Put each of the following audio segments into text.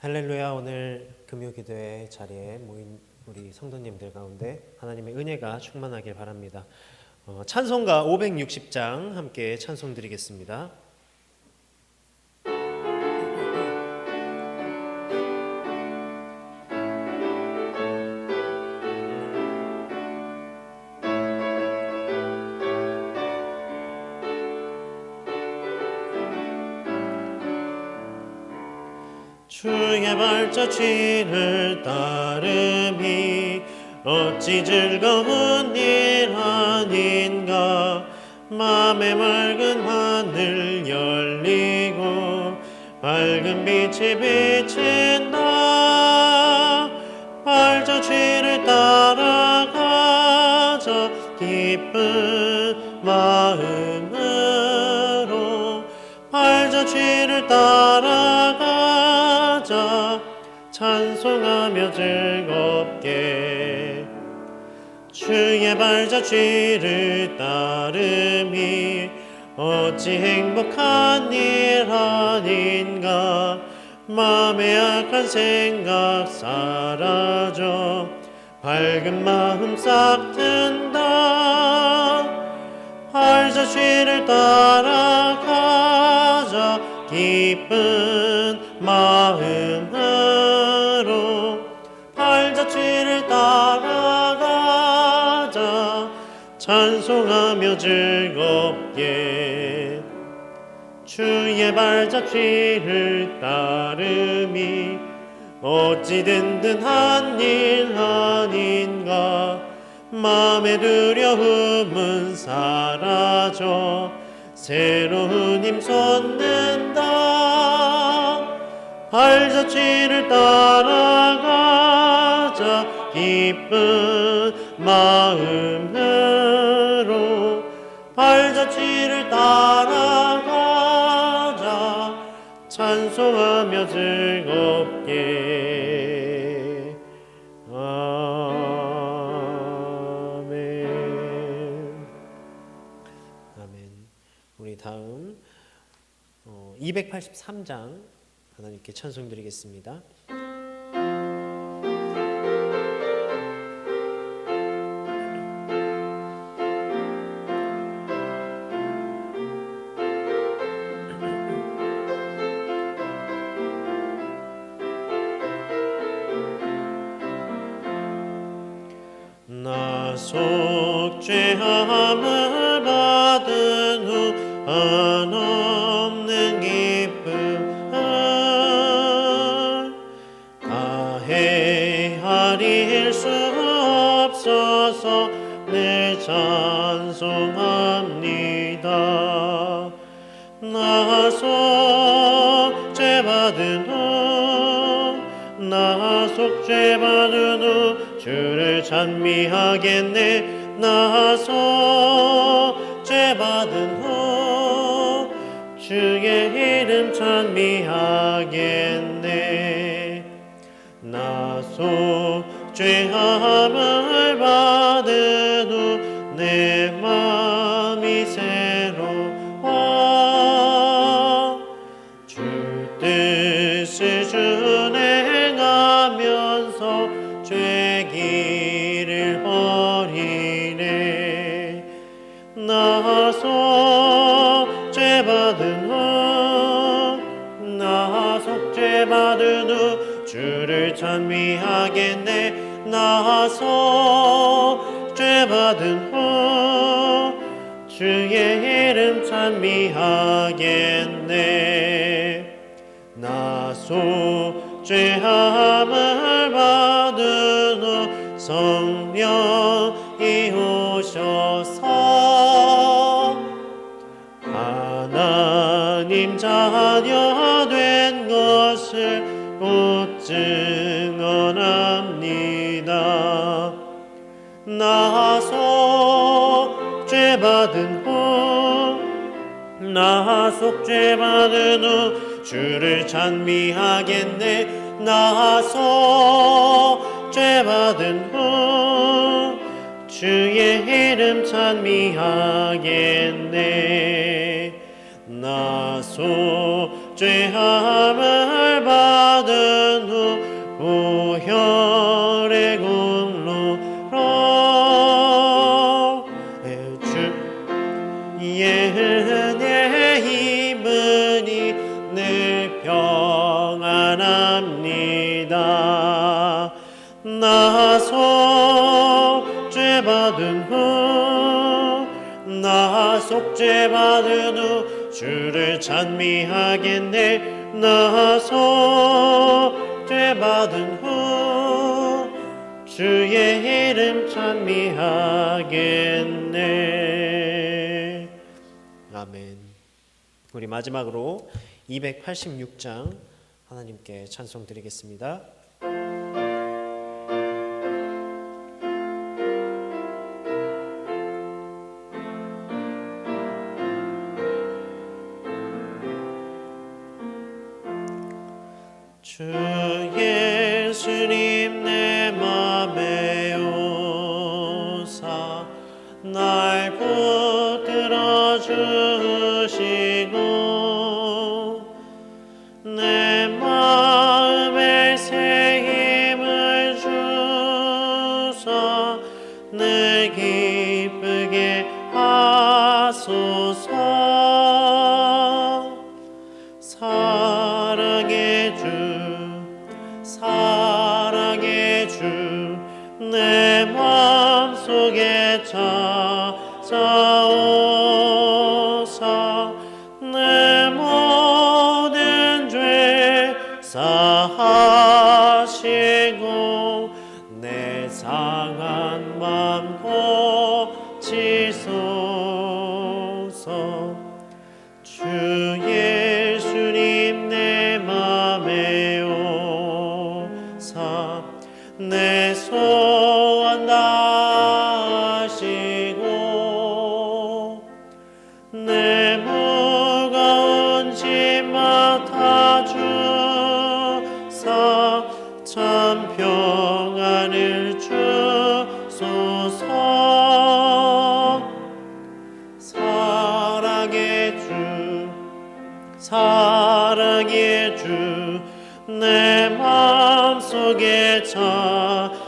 할렐루야. 오늘 금요기도회 자리에 모인 우리 성도님들 가운데 하나님의 은혜가 충만하길 바랍니다. 찬송가 560장 함께 찬송 드리겠습니다. 주의 발자취를 따름이 어찌 즐거운 일 아닌가. 맘에 맑은 하늘 열리고 밝은 빛이 비친다. 발자취를 따라가자 기쁜 마음으로. 발자취를 따라가자 찬송하며 즐겁게. 주의 발자취를 따름이 어찌 행복한 일 아닌가. 마음의 악한 생각 사라져 밝은 마음 싹 든다. 발자취를 따라가자 기쁜 마음으로. 발자취를 따라가자 찬송하며 즐겁게. 주의 발자취를 따름이 어찌 든든한 일 아닌가. 마음의 두려움은 사라져 새로운 힘 솟는다. 발자취를 따라가자 기쁜 마음으로. 발자취를 따라가자 찬송하며 즐겁게. 아멘. 우리 다음 283장 하나님께 찬송 드리겠습니다. 나 속죄함을 받은 후 한없는 기쁨을 다 헤아릴 수 없어서 늘 찬송합니다. 나 속죄받은 후, 나 속죄받은 후 주를 찬미하겠네. 나 속죄받은 후 주의 이름 찬미하겠네. 나 속죄함을 받은 후 내 마음이 새로워 주 뜻을 준행하면서 죄 길을 버리네. 나 속죄받은 후, 나 속죄받은 후 주를 찬미하겠네. 나 속죄받은 후 주의 이름 찬미하겠네. 나 속죄함을 받은 후 성령이 오셔서 하나님 자녀 된 것을 곧 증언합니다. 나 속죄받은 후, 나 속죄받은 후 주를 찬미하겠네. 나 속죄받은 후 주의 이름 찬미하겠네. 나 나소 죄함을 받은 후 보혈의 공로로 주의 은혜 입으니 늘 평안합니다. 나소 죄 받은 후 속죄 받은 후 주를 찬미하겠네. 속죄 받은 후 주의 이름 찬미하겠네. 아멘. 우리 마지막으로 286장 하나님께 찬송 드리겠습니다. 주 예수님 내 맘에 오사 날 붙들어 주시고 내 마음에 새 힘을 주사 늘 기쁘게 하소서. 사랑의 주 내 마음속에 찾아오사 내 모든 죄 사하시고 내 상한 맘 고치소서. 주 예수님 내 맘에 오사 내 소원 다하시고 내 무거운 짐 맡아주사 참 평안을 주소서. 사랑의 주 내 마음속에 찾아오사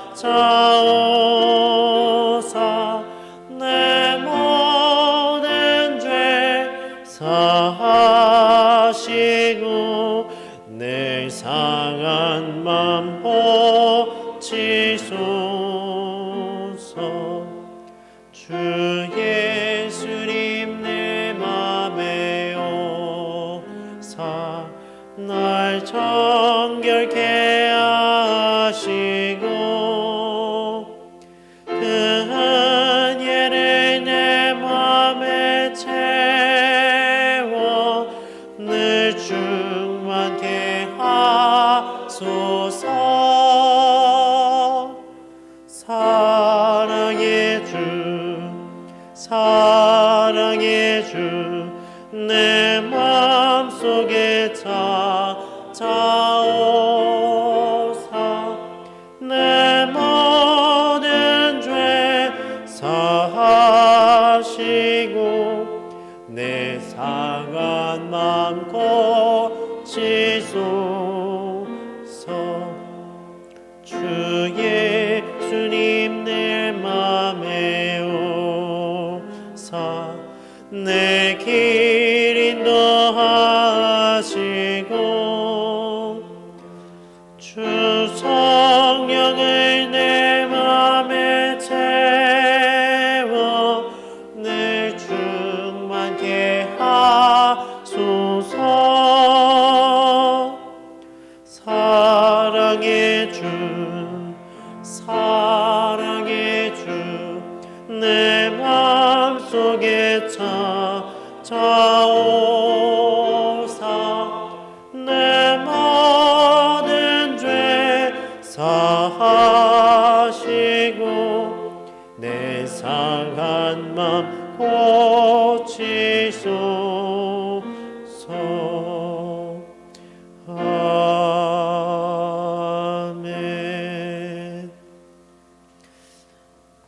내 모든 죄 사하시고 내 상한 맘 고치소서. 주 예수님 내 맘에 오사 날 정결케 하시고 그 은혜를 내 맘에 채워 늘 충만케 하소서. 사랑의 주 내 마음속에 찾아오사 내 모든 죄 사하시고 내 상한 맘 고치소서. 주 예수님 내 맘에 오사 내 길 인도하시고 주 성령을 내 맘에 채워 늘 충만케 하소서. 사랑의 주 내 마음속에 찾아오사 내 모든 죄 사하시고 내 상한 맘 고치소서. 아멘.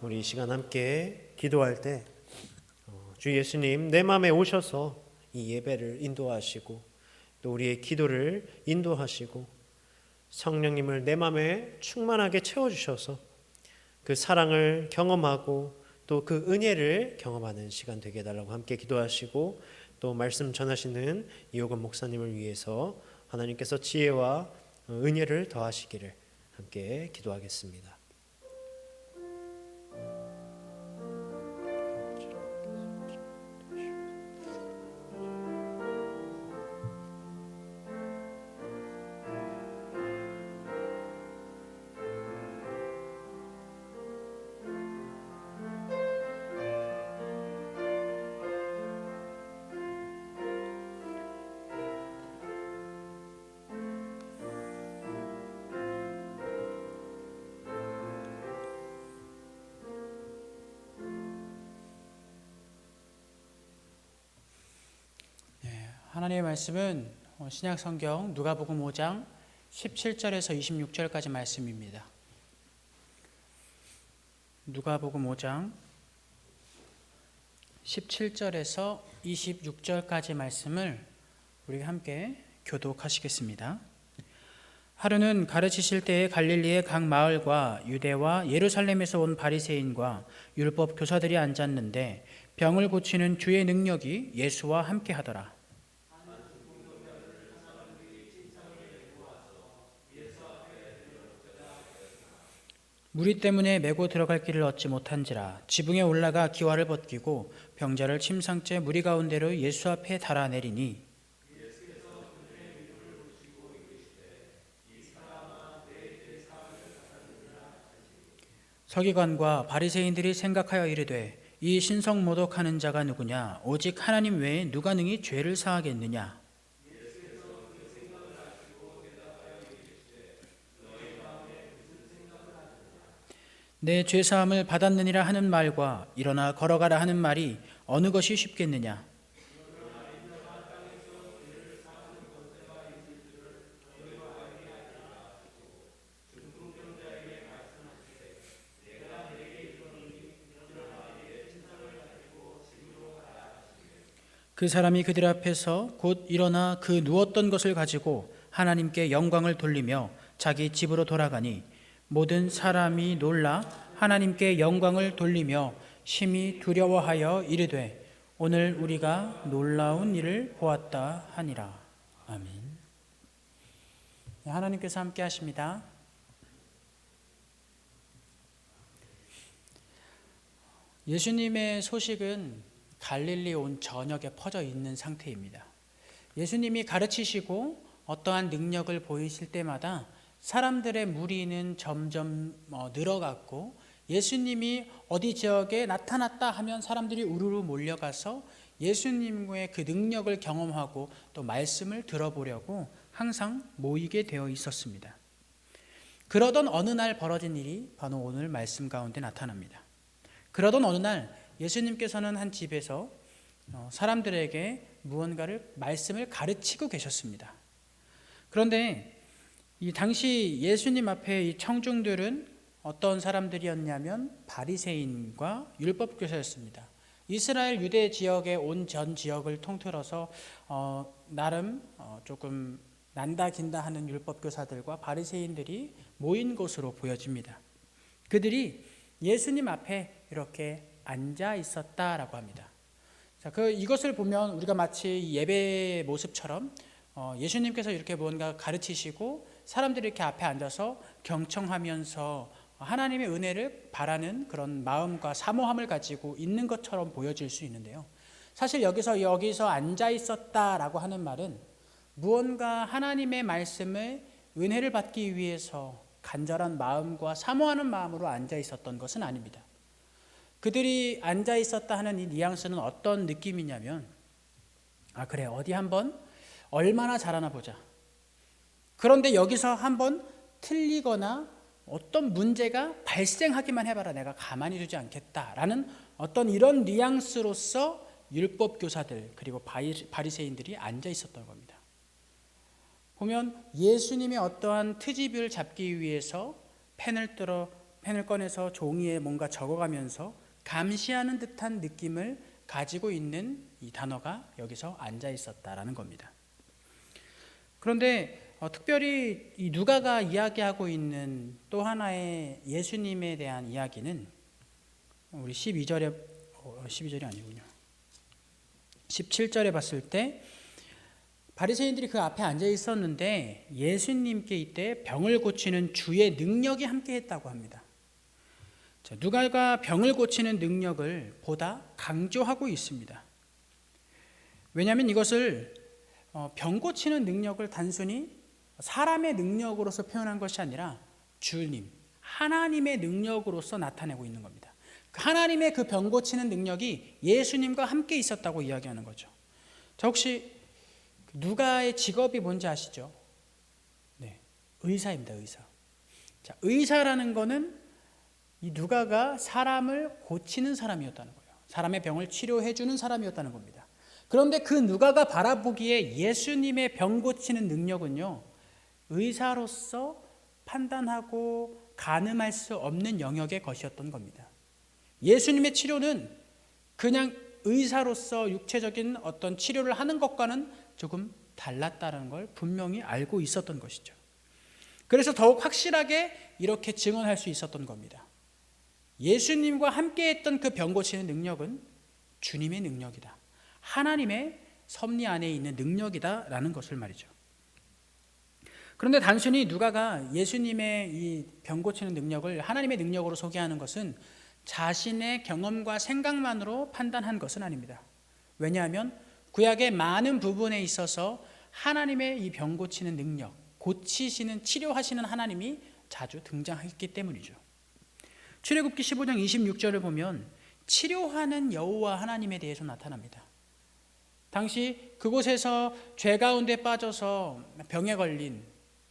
우리 이 시간 함께 기도할 때 주 예수님 내 마음에 오셔서 이 예배를 인도하시고 또 우리의 기도를 인도하시고 성령님을 내 마음에 충만하게 채워주셔서 그 사랑을 경험하고 또 그 은혜를 경험하는 시간 되게 해달라고 함께 기도하시고 또 말씀 전하시는 이호건 목사님을 위해서 하나님께서 지혜와 은혜를 더하시기를 함께 기도하겠습니다. 하나님의 말씀은 신약 성경 누가복음 5장 17절에서 26절까지 말씀입니다. 누가복음 5장 17절에서 26절까지 말씀을 우리 함께 교독하시겠습니다. 하루는 가르치실 때에 갈릴리의 각 마을과 유대와 예루살렘에서 온 바리새인과 율법 교사들이 앉았는데 병을 고치는 주의 능력이 예수와 함께 하더라. 무리 때문에 메고 들어갈 길을 얻지 못한지라 지붕에 올라가 기와를 벗기고 병자를 침상째 무리 가운데로 예수 앞에 달아내리니 서기관과 바리새인들이 생각하여 이르되 이 신성 모독하는 자가 누구냐 오직 하나님 외에 누가 능히 죄를 사하겠느냐. 내 죄사함을 받았느니라 하는 말과 일어나 걸어가라 하는 말이 어느 것이 쉽겠느냐. 그 사람이 그들 앞에서 곧 일어나 그 누웠던 것을 가지고 하나님께 영광을 돌리며 자기 집으로 돌아가니 모든 사람이 놀라 하나님께 영광을 돌리며 심히 두려워하여 이르되 오늘 우리가 놀라운 일을 보았다 하니라. 아멘. 하나님께서 함께 하십니다. 예수님의 소식은 갈릴리 온 전역에 퍼져 있는 상태입니다. 예수님이 가르치시고 어떠한 능력을 보이실 때마다 사람들의 무리는 점점 늘어갔고 예수님이 어디 지역에 나타났다 하면 사람들이 우르르 몰려가서 예수님의 그 능력을 경험하고 또 말씀을 들어보려고 항상 모이게 되어 있었습니다. 그러던 어느 날 벌어진 일이 바로 오늘 말씀 가운데 나타납니다. 그러던 어느 날 예수님께서는 한 집에서 사람들에게 무언가를 말씀을 가르치고 계셨습니다. 그런데 이 당시 예수님 앞에 이 청중들은 어떤 사람들이었냐면 바리새인과 율법교사였습니다. 이스라엘 유대 지역의 온 전 지역을 통틀어서 나름 조금 난다 긴다 하는 율법교사들과 바리새인들이 모인 것으로 보여집니다. 그들이 예수님 앞에 이렇게 앉아 있었다라고 합니다. 자, 이것을 보면 우리가 마치 예배 모습처럼 예수님께서 이렇게 뭔가 가르치시고 사람들이 이렇게 앞에 앉아서 경청하면서 하나님의 은혜를 바라는 그런 마음과 사모함을 가지고 있는 것처럼 보여질 수 있는데요. 사실 여기서 앉아 있었다라고 하는 말은 무언가 하나님의 말씀을 은혜를 받기 위해서 간절한 마음과 사모하는 마음으로 앉아 있었던 것은 아닙니다. 그들이 앉아 있었다 하는 이 뉘앙스는 어떤 느낌이냐면 그래 어디 한번 얼마나 잘하나 보자. 그런데 여기서 한번 틀리거나 어떤 문제가 발생하기만 해봐라. 내가 가만히 두지 않겠다라는 어떤 이런 뉘앙스로서 율법교사들 그리고 바리새인들이 앉아 있었던 겁니다. 보면 예수님의 어떠한 트집을 잡기 위해서 펜을 꺼내서 종이에 뭔가 적어가면서 감시하는 듯한 느낌을 가지고 있는 이 단어가 여기서 앉아 있었다라는 겁니다. 그런데 특별히 이 누가가 이야기하고 있는 또 하나의 예수님에 대한 이야기는 우리 12절이 아니군요. 17절에 봤을 때 바리새인들이 그 앞에 앉아 있었는데 예수님께 이때 병을 고치는 주의 능력이 함께 했다고 합니다. 자, 누가가 병을 고치는 능력을 보다 강조하고 있습니다. 왜냐하면 이것을 병 고치는 능력을 단순히 사람의 능력으로서 표현한 것이 아니라 주님, 하나님의 능력으로서 나타내고 있는 겁니다. 하나님의 그 병 고치는 능력이 예수님과 함께 있었다고 이야기하는 거죠. 자, 혹시 누가의 직업이 뭔지 아시죠? 네, 의사입니다. 의사. 자, 의사라는 거는 이 누가가 사람을 고치는 사람이었다는 거예요. 사람의 병을 치료해 주는 사람이었다는 겁니다. 그런데 그 누가가 바라보기에 예수님의 병 고치는 능력은요, 의사로서 판단하고 가늠할 수 없는 영역의 것이었던 겁니다. 예수님의 치료는 그냥 의사로서 육체적인 어떤 치료를 하는 것과는 조금 달랐다는 걸 분명히 알고 있었던 것이죠. 그래서 더욱 확실하게 이렇게 증언할 수 있었던 겁니다. 예수님과 함께 했던 그 병 고치는 능력은 주님의 능력이다. 하나님의 섭리 안에 있는 능력이다라는 것을 말이죠. 그런데 단순히 누가가 예수님의 이 병 고치는 능력을 하나님의 능력으로 소개하는 것은 자신의 경험과 생각만으로 판단한 것은 아닙니다. 왜냐하면 구약의 많은 부분에 있어서 하나님의 이 병 고치는 능력, 고치시는, 치료하시는 하나님이 자주 등장했기 때문이죠. 출애굽기 15장 26절을 보면 치료하는 여호와 하나님에 대해서 나타납니다. 당시 그곳에서 죄 가운데 빠져서 병에 걸린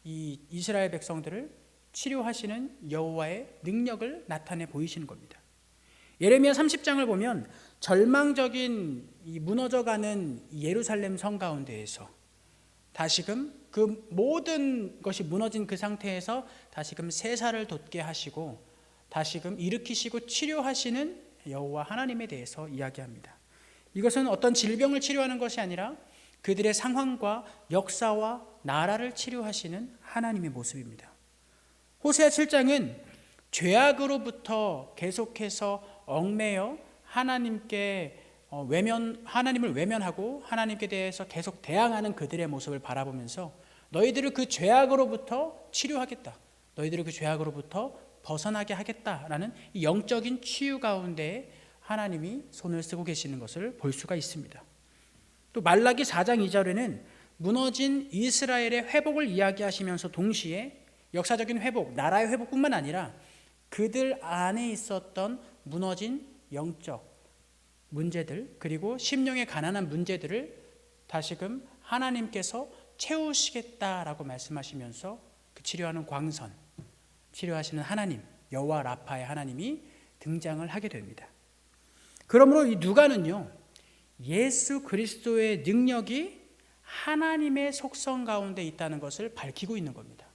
이 이스라엘 백성들을 치료하시는 여호와의 능력을 나타내 보이시는 겁니다. 예레미야 30장을 보면 절망적인 이 무너져가는 예루살렘 성 가운데에서 다시금 그 모든 것이 무너진 그 상태에서 다시금 새살을 돋게 하시고 다시금 일으키시고 치료하시는 여호와 하나님에 대해서 이야기합니다. 이것은 어떤 질병을 치료하는 것이 아니라 그들의 상황과 역사와 나라를 치료하시는 하나님의 모습입니다. 호세아 7장은 죄악으로부터 계속해서 얽매여 하나님을 외면하고 하나님께 대해서 계속 대항하는 그들의 모습을 바라보면서 너희들을 그 죄악으로부터 치료하겠다. 너희들을 그 죄악으로부터 벗어나게 하겠다라는 이 영적인 치유 가운데 하나님이 손을 쓰고 계시는 것을 볼 수가 있습니다. 또 말라기 4장 2절에는 무너진 이스라엘의 회복을 이야기하시면서 동시에 역사적인 회복, 나라의 회복뿐만 아니라 그들 안에 있었던 무너진 영적 문제들 그리고 심령의 가난한 문제들을 다시금 하나님께서 채우시겠다라고 말씀하시면서 그 치료하는 광선, 치료하시는 하나님, 여호와 라파의 하나님이 등장을 하게 됩니다. 그러므로 이 누가는요, 예수 그리스도의 능력이 하나님의 속성 가운데 있다는 것을 밝히고 있는 겁니다.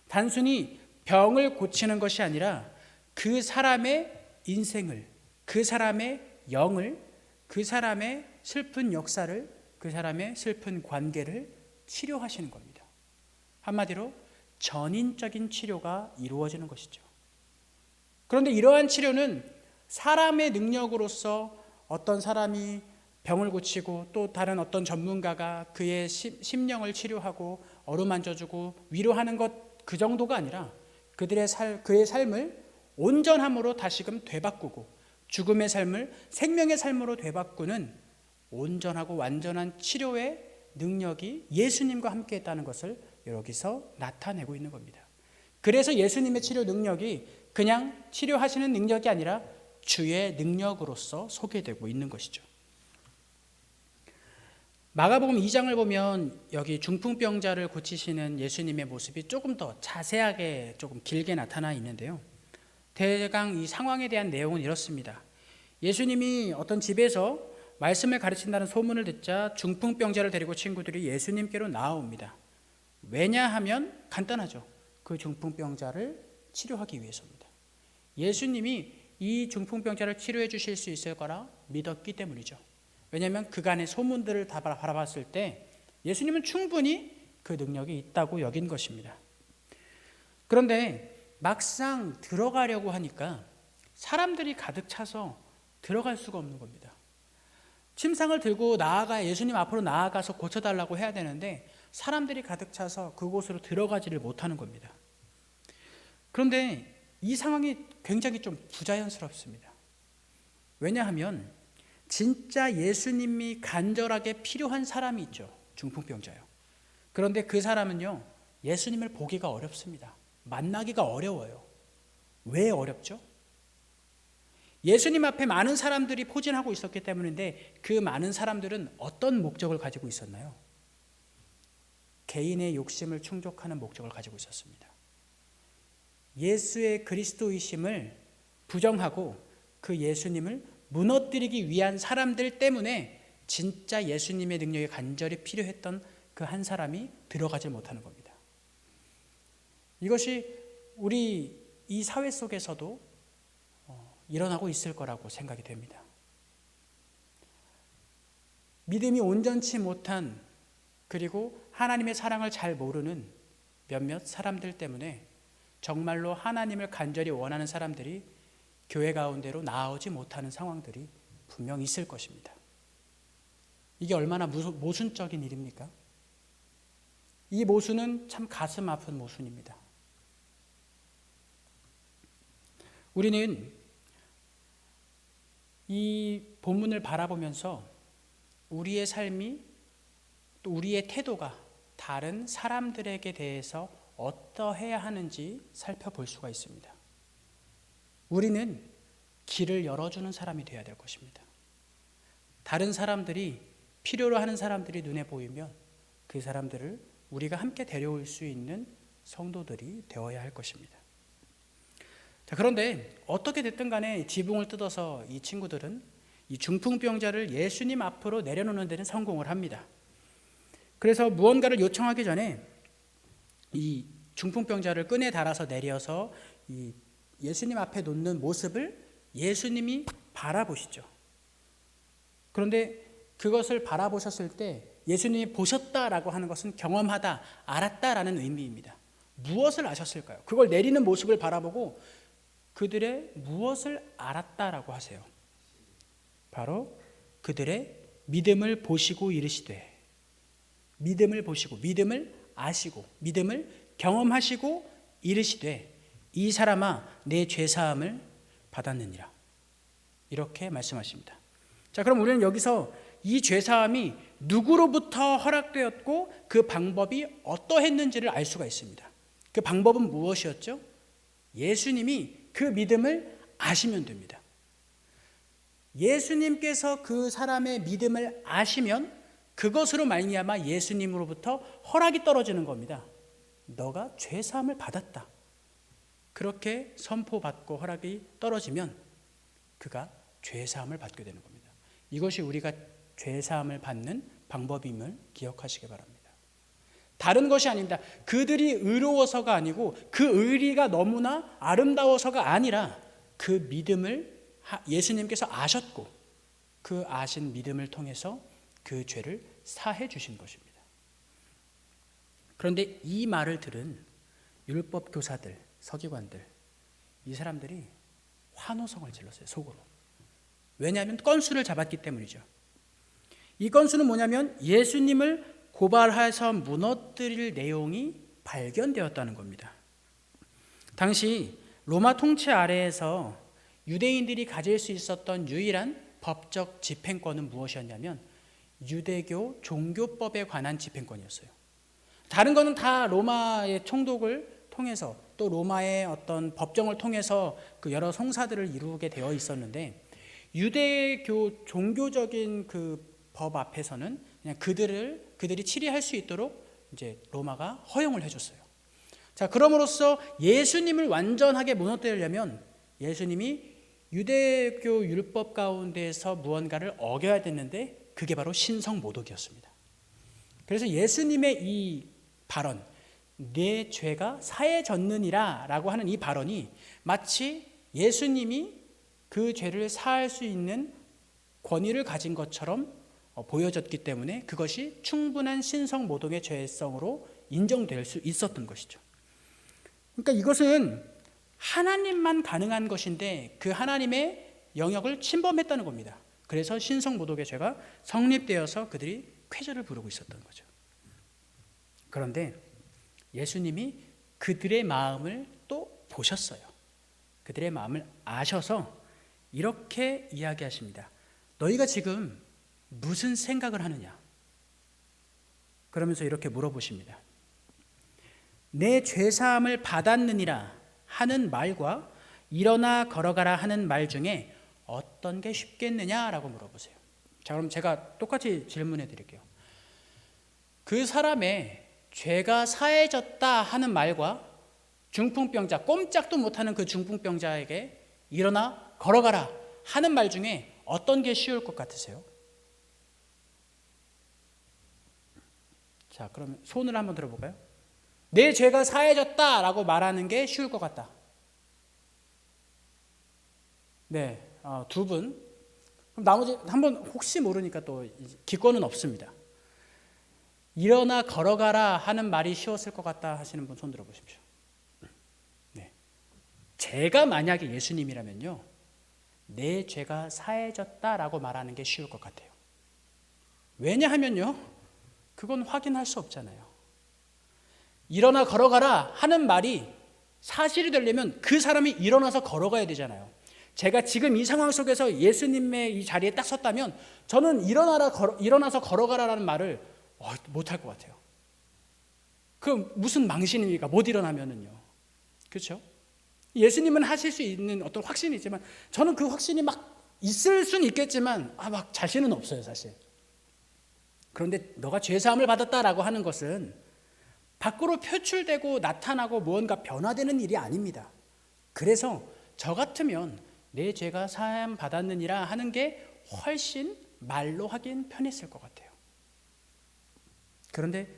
단순히 병을 고치는 것이 아니라 그 사람의 인생을, 그 사람의 영을, 그 사람의 슬픈 역사를, 그 사람의 슬픈 관계를 치료하시는 겁니다. 한마디로 전인적인 치료가 이루어지는 것이죠. 그런데 이러한 치료는 사람의 능력으로서 어떤 사람이 병을 고치고 또 다른 어떤 전문가가 그의 심령을 치료하고 어루만져주고 위로하는 것 그 정도가 아니라 그의 삶을 온전함으로 다시금 되바꾸고 죽음의 삶을 생명의 삶으로 되바꾸는 온전하고 완전한 치료의 능력이 예수님과 함께 했다는 것을 여기서 나타내고 있는 겁니다. 그래서 예수님의 치료 능력이 그냥 치료하시는 능력이 아니라 주의 능력으로서 소개되고 있는 것이죠. 마가복음 2장을 보면 여기 중풍병자를 고치시는 예수님의 모습이 조금 더 자세하게 조금 길게 나타나 있는데요. 대강 이 상황에 대한 내용은 이렇습니다. 예수님이 어떤 집에서 말씀을 가르친다는 소문을 듣자 중풍병자를 데리고 친구들이 예수님께로 나아옵니다. 왜냐하면 간단하죠. 그 중풍병자를 치료하기 위해서입니다. 예수님이 이 중풍병자를 치료해 주실 수 있을 거라 믿었기 때문이죠. 왜냐하면 그간의 소문들을 다 바라봤을 때 예수님은 충분히 그 능력이 있다고 여긴 것입니다. 그런데 막상 들어가려고 하니까 사람들이 가득 차서 들어갈 수가 없는 겁니다. 침상을 들고 예수님 앞으로 나아가서 고쳐달라고 해야 되는데 사람들이 가득 차서 그곳으로 들어가지를 못하는 겁니다. 그런데 이 상황이 굉장히 좀 부자연스럽습니다. 왜냐하면 진짜 예수님이 간절하게 필요한 사람이 있죠. 중풍병자요. 그런데 그 사람은요, 예수님을 보기가 어렵습니다. 만나기가 어려워요. 왜 어렵죠? 예수님 앞에 많은 사람들이 포진하고 있었기 때문인데 그 많은 사람들은 어떤 목적을 가지고 있었나요? 개인의 욕심을 충족하는 목적을 가지고 있었습니다. 예수의 그리스도이심을 부정하고 그 예수님을 무너뜨리기 위한 사람들 때문에 진짜 예수님의 능력이 간절히 필요했던 그 한 사람이 들어가지 못하는 겁니다. 이것이 우리 이 사회 속에서도 일어나고 있을 거라고 생각이 됩니다. 믿음이 온전치 못한, 그리고 하나님의 사랑을 잘 모르는 몇몇 사람들 때문에 정말로 하나님을 간절히 원하는 사람들이 교회 가운데로 나오지 못하는 상황들이 분명 있을 것입니다. 이게 얼마나 모순적인 일입니까? 이 모순은 참 가슴 아픈 모순입니다. 우리는 이 본문을 바라보면서 우리의 삶이, 또 우리의 태도가 다른 사람들에게 대해서 어떠해야 하는지 살펴볼 수가 있습니다. 우리는 길을 열어주는 사람이 되어야 될 것입니다. 다른 사람들이, 필요로 하는 사람들이 눈에 보이면 그 사람들을 우리가 함께 데려올 수 있는 성도들이 되어야 할 것입니다. 자, 그런데 어떻게 됐든 간에 지붕을 뜯어서 이 친구들은 이 중풍병자를 예수님 앞으로 내려놓는 데는 성공을 합니다. 그래서 무언가를 요청하기 전에 이 중풍병자를 끈에 달아서 내려서 이 예수님 앞에 놓는 모습을 예수님이 바라보시죠. 그런데 그것을 바라보셨을 때 예수님이 보셨다라고 하는 것은 경험하다, 알았다라는 의미입니다. 무엇을 아셨을까요? 그걸 내리는 모습을 바라보고 그들의 무엇을 알았다라고 하세요? 바로 그들의 믿음을 보시고 이르시되, 믿음을 보시고, 믿음을 아시고, 믿음을 경험하시고 이르시되, 이 사람아 내 죄사함을 받았느니라. 이렇게 말씀하십니다. 자, 그럼 우리는 여기서 이 죄사함이 누구로부터 허락되었고 그 방법이 어떠했는지를 알 수가 있습니다. 그 방법은 무엇이었죠? 예수님이 그 믿음을 아시면 됩니다. 예수님께서 그 사람의 믿음을 아시면 그것으로 말미암아 예수님으로부터 허락이 떨어지는 겁니다. 너가 죄사함을 받았다. 그렇게 선포받고 허락이 떨어지면 그가 죄사함을 받게 되는 겁니다. 이것이 우리가 죄사함을 받는 방법임을 기억하시기 바랍니다. 다른 것이 아닙니다. 그들이 의로워서가 아니고 그 의리가 너무나 아름다워서가 아니라 그 믿음을 예수님께서 아셨고 그 아신 믿음을 통해서 그 죄를 사해 주신 것입니다. 그런데 이 말을 들은 율법 교사들, 서기관들, 이 사람들이 환호성을 질렀어요, 속으로. 왜냐하면 건수를 잡았기 때문이죠. 이 건수는 뭐냐면 예수님을 고발해서 무너뜨릴 내용이 발견되었다는 겁니다. 당시 로마 통치 아래에서 유대인들이 가질 수 있었던 유일한 법적 집행권은 무엇이었냐면 유대교 종교법에 관한 집행권이었어요. 다른 거는 다 로마의 총독을 통해서 또 로마의 어떤 법정을 통해서 그 여러 송사들을 이루게 되어 있었는데 유대교 종교적인 그 법 앞에서는 그냥 그들이 치리할 수 있도록 이제 로마가 허용을 해줬어요. 자, 그럼으로써 예수님을 완전하게 무너뜨리려면 예수님이 유대교 율법 가운데에서 무언가를 어겨야 됐는데 그게 바로 신성모독이었습니다. 그래서 예수님의 이 발언, 내 죄가 사해졌느니라 라고 하는 이 발언이 마치 예수님이 그 죄를 사할 수 있는 권위를 가진 것처럼 보여졌기 때문에 그것이 충분한 신성모독의 죄성으로 인정될 수 있었던 것이죠. 그러니까 이것은 하나님만 가능한 것인데 그 하나님의 영역을 침범했다는 겁니다. 그래서 신성모독의 죄가 성립되어서 그들이 쾌죄를 부르고 있었던 거죠. 그런데 예수님이 그들의 마음을 또 보셨어요. 그들의 마음을 아셔서 이렇게 이야기하십니다. 너희가 지금 무슨 생각을 하느냐? 그러면서 이렇게 물어보십니다. 내 죄사함을 받았느니라 하는 말과 일어나 걸어가라 하는 말 중에 어떤 게 쉽겠느냐라고 물어보세요. 자, 그럼 제가 똑같이 질문해 드릴게요. 그 사람의 죄가 사해졌다 하는 말과 중풍병자, 꼼짝도 못하는 그 중풍병자에게 일어나 걸어가라 하는 말 중에 어떤 게 쉬울 것 같으세요? 자, 그러면 손을 한번 들어볼까요? 내 죄가 사해졌다라고 말하는 게 쉬울 것 같다. 네, 두 분. 그럼 나머지 한번 혹시 모르니까 또 기권은 없습니다. 일어나 걸어가라 하는 말이 쉬웠을 것 같다 하시는 분 손 들어보십시오. 네, 제가 만약에 예수님이라면요, 내 죄가 사해졌다라고 말하는 게 쉬울 것 같아요. 왜냐하면요, 그건 확인할 수 없잖아요. 일어나 걸어가라 하는 말이 사실이 되려면 그 사람이 일어나서 걸어가야 되잖아요. 제가 지금 이 상황 속에서 예수님의 이 자리에 딱 섰다면 저는 일어나서 걸어가라라는 말을 못할 것 같아요. 그 무슨 망신입니까? 못 일어나면은요. 그렇죠? 예수님은 하실 수 있는 어떤 확신이 있지만 저는 그 확신이 막 있을 수는 있겠지만 막 자신은 없어요, 사실. 그런데 너가 죄사함을 받았다라고 하는 것은 밖으로 표출되고 나타나고 무언가 변화되는 일이 아닙니다. 그래서 저 같으면 내 죄가 사함 받았느니라 하는 게 훨씬 말로 하긴 편했을 것 같아요. 그런데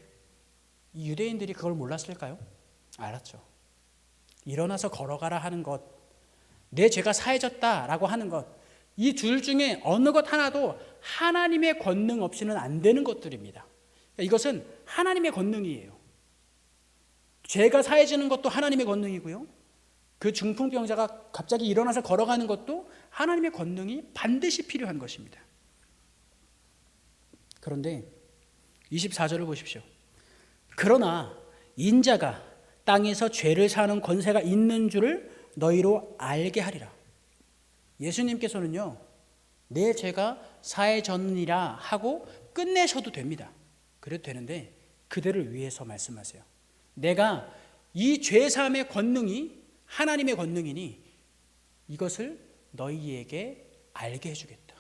이 유대인들이 그걸 몰랐을까요? 알았죠. 일어나서 걸어가라 하는 것, 내 죄가 사해졌다라고 하는 것, 이 둘 중에 어느 것 하나도 하나님의 권능 없이는 안 되는 것들입니다. 이것은 하나님의 권능이에요. 죄가 사해지는 것도 하나님의 권능이고요. 그 중풍병자가 갑자기 일어나서 걸어가는 것도 하나님의 권능이 반드시 필요한 것입니다. 그런데 24절을 보십시오. 그러나 인자가 땅에서 죄를 사는 권세가 있는 줄을 너희로 알게 하리라. 예수님께서는요, 내 죄가 사해졌느니라 하고 끝내셔도 됩니다. 그래도 되는데 그들을 위해서 말씀하세요. 내가 이 죄사함의 권능이 하나님의 권능이니 이것을 너희에게 알게 해주겠다.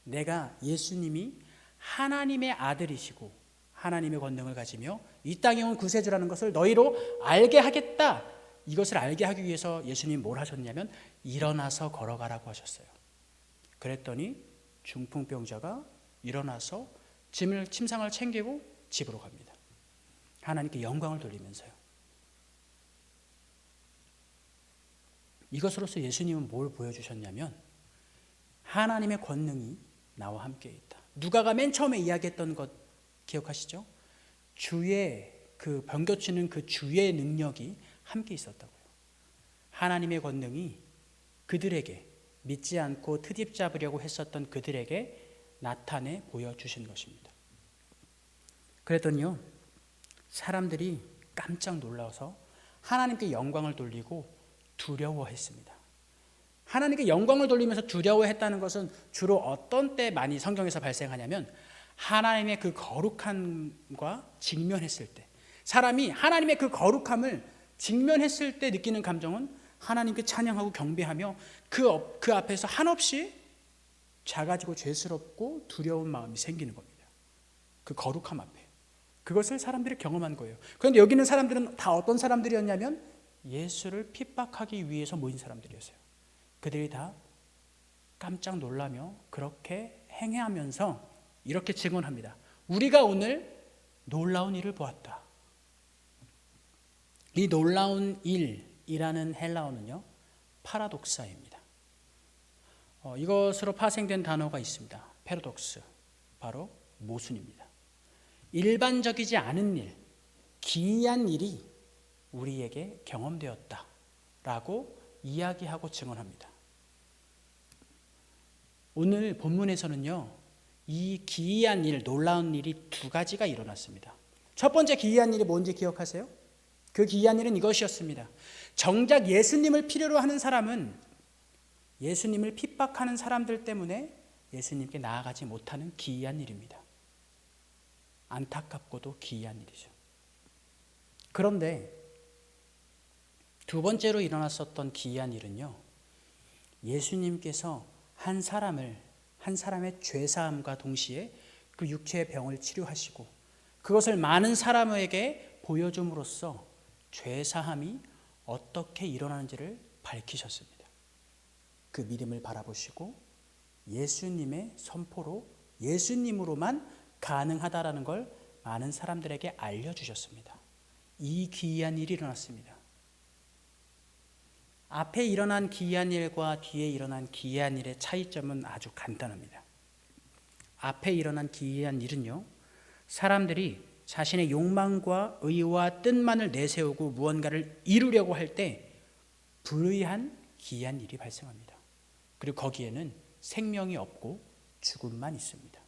내가 예수님이 하나님의 아들이시고 하나님의 권능을 가지며 이 땅에 온 구세주라는 것을 너희로 알게 하겠다. 이것을 알게 하기 위해서 예수님이 뭘 하셨냐면 일어나서 걸어가라고 하셨어요. 그랬더니 중풍병자가 일어나서 침상을 챙기고 집으로 갑니다. 하나님께 영광을 돌리면서요. 이것으로서 예수님은 뭘 보여주셨냐면 하나님의 권능이 나와 함께 있다. 누가가 맨 처음에 이야기했던 것 기억하시죠? 주의 그 병고치는 그 주의 능력이 함께 있었다고요. 하나님의 권능이 그들에게 믿지 않고 트집 잡으려고 했었던 그들에게 나타내 보여주신 것입니다. 그랬더니요, 사람들이 깜짝 놀라서 하나님께 영광을 돌리고 두려워했습니다. 하나님께 영광을 돌리면서 두려워했다는 것은 주로 어떤 때 많이 성경에서 발생하냐면 하나님의 그 거룩함과 직면했을 때, 사람이 하나님의 그 거룩함을 직면했을 때 느끼는 감정은 하나님께 찬양하고 경배하며 그 앞에서 한없이 작아지고 죄스럽고 두려운 마음이 생기는 겁니다. 그 거룩함 앞에. 그것을 사람들이 경험한 거예요. 그런데 여기 있는 사람들은 다 어떤 사람들이었냐면 예수를 핍박하기 위해서 모인 사람들이었어요. 그들이 다 깜짝 놀라며 그렇게 행해하면서 이렇게 증언합니다. 우리가 오늘 놀라운 일을 보았다. 이 놀라운 일이라는 헬라어는요, 파라독사입니다. 이것으로 파생된 단어가 있습니다. 패러독스, 바로 모순입니다. 일반적이지 않은 일, 기이한 일이 우리에게 경험되었다라고 이야기하고 증언합니다. 오늘 본문에서는요, 이 기이한 일, 놀라운 일이 두 가지가 일어났습니다. 첫 번째 기이한 일이 뭔지 기억하세요? 그 기이한 일은 이것이었습니다. 정작 예수님을 필요로 하는 사람은 예수님을 핍박하는 사람들 때문에 예수님께 나아가지 못하는 기이한 일입니다. 안타깝고도 기이한 일이죠. 그런데 두 번째로 일어났었던 기이한 일은요, 예수님께서 한 사람의 죄사함과 동시에 그 육체의 병을 치료하시고 그것을 많은 사람에게 보여줌으로써 죄사함이 어떻게 일어나는지를 밝히셨습니다. 그 믿음을 바라보시고 예수님의 선포로 예수님으로만 가능하다라는 걸 많은 사람들에게 알려주셨습니다. 이 기이한 일이 일어났습니다. 앞에 일어난 기이한 일과 뒤에 일어난 기이한 일의 차이점은 아주 간단합니다. 앞에 일어난 기이한 일은요, 사람들이 자신의 욕망과 의와 뜻만을 내세우고 무언가를 이루려고 할 때 불의한 기이한 일이 발생합니다. 그리고 거기에는 생명이 없고 죽음만 있습니다.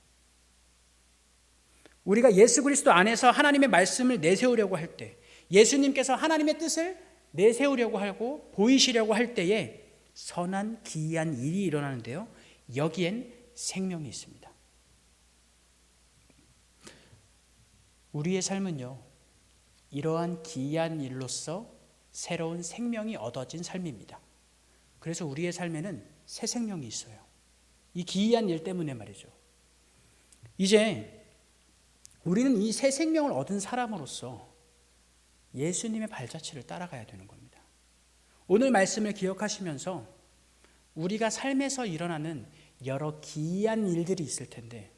우리가 예수 그리스도 안에서 하나님의 말씀을 내세우려고 할 때, 예수님께서 하나님의 뜻을 내세우려고 하고 보이시려고 할 때에 선한 기이한 일이 일어나는데요, 여기엔 생명이 있습니다. 우리의 삶은요, 이러한 기이한 일로서 새로운 생명이 얻어진 삶입니다. 그래서 우리의 삶에는 새 생명이 있어요. 이 기이한 일 때문에 말이죠. 이제 우리는 이 새 생명을 얻은 사람으로서 예수님의 발자취를 따라가야 되는 겁니다. 오늘 말씀을 기억하시면서 우리가 삶에서 일어나는 여러 기이한 일들이 있을 텐데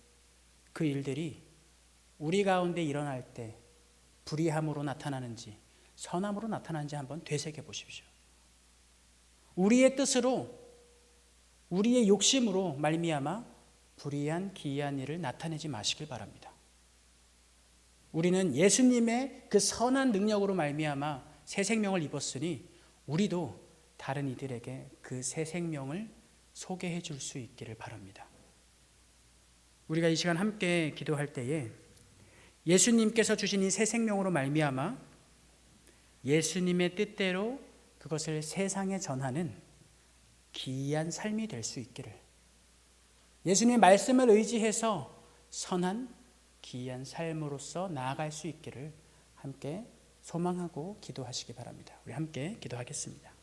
그 일들이 우리 가운데 일어날 때 불의함으로 나타나는지 선함으로 나타나는지 한번 되새겨 보십시오. 우리의 뜻으로, 우리의 욕심으로 말미암아 불의한 기이한 일을 나타내지 마시길 바랍니다. 우리는 예수님의 그 선한 능력으로 말미암아 새 생명을 입었으니 우리도 다른 이들에게 그 새 생명을 소개해 줄 수 있기를 바랍니다. 우리가 이 시간 함께 기도할 때에 예수님께서 주신 이 새 생명으로 말미암아 예수님의 뜻대로 그것을 세상에 전하는 기이한 삶이 될 수 있기를, 예수님의 말씀을 의지해서 선한 기이한 삶으로서 나아갈 수 있기를 함께 소망하고 기도하시기 바랍니다. 우리 함께 기도하겠습니다.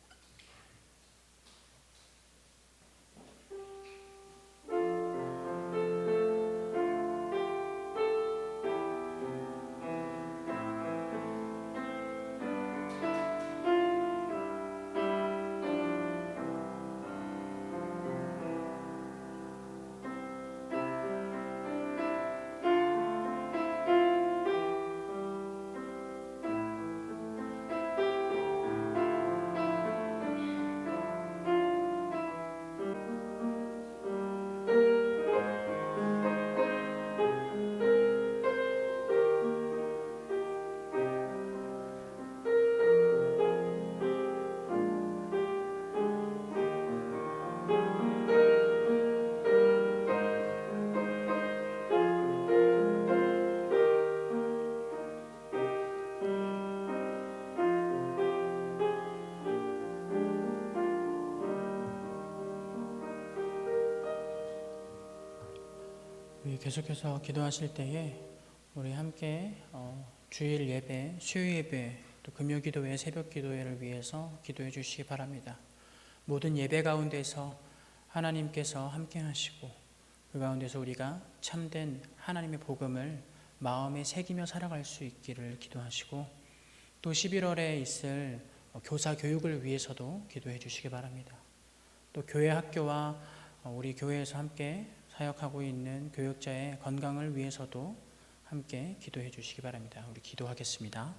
계속해서 기도하실 때에 우리 함께 주일 예배, 수요 예배, 또 금요 기도회, 새벽 기도회를 위해서 기도해 주시기 바랍니다. 모든 예배 가운데서 하나님께서 함께 하시고 그 가운데서 우리가 참된 하나님의 복음을 마음에 새기며 살아갈 수 있기를 기도하시고, 또 11월에 있을 교사 교육을 위해서도 기도해 주시기 바랍니다. 또 교회 학교와 우리 교회에서 함께 사역하고 있는 교역자의 건강을 위해서도 함께 기도해 주시기 바랍니다. 우리 기도하겠습니다.